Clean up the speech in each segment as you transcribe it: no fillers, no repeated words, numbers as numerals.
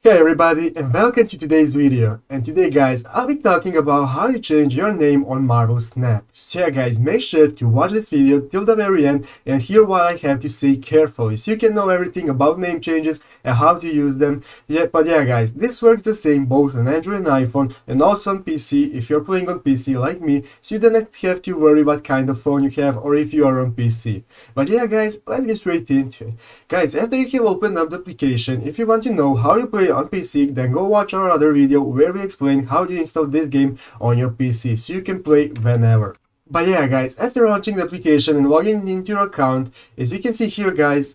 Hey everybody, and welcome to today's video. And today guys, I'll be talking about how you change your name on Marvel Snap. So yeah guys, make sure to watch this video till the very end and hear what I have to say carefully so you can know everything about name changes and how to use them. But yeah guys, this works the same both on Android and iPhone and also on PC if you're playing on PC like me, so you don't have to worry what kind of phone you have or if you are on PC. But yeah guys, let's get straight into it. Guys, after you have opened up the application, if you want to know how you play on PC, then go watch our other video where we explain how to install this game on your PC so you can play whenever. But yeah guys, after launching the application and logging into your account, as you can see here guys,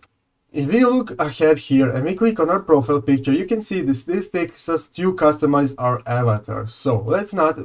if we look ahead here and we click on our profile picture, you can see this takes us to customize our avatar. So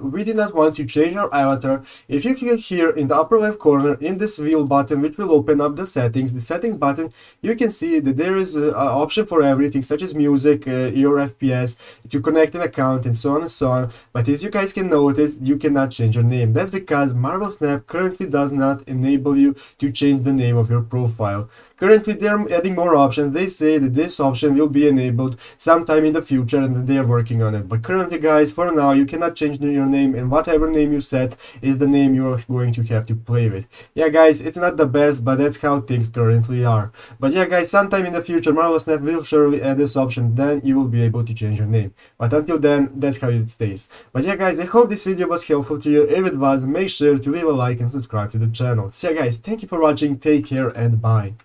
we do not want to change our avatar. If you click here in the upper left corner in this wheel button, which will open up the settings button, you can see that there is an option for everything such as music, your FPS, to connect an account and so on and so on. But as you guys can notice, you cannot change your name. That's because Marvel Snap currently does not enable you to change the name of your profile. Currently, they're adding more options. They say that this option will be enabled sometime in the future and that they are working on it. But currently, guys, for now, you cannot change your name, and whatever name you set is the name you're going to have to play with. Yeah, guys, it's not the best, but that's how things currently are. But yeah, guys, sometime in the future, Marvel Snap will surely add this option. Then you will be able to change your name. But until then, that's how it stays. But yeah, guys, I hope this video was helpful to you. If it was, make sure to leave a like and subscribe to the channel. So yeah, guys, thank you for watching. Take care and bye.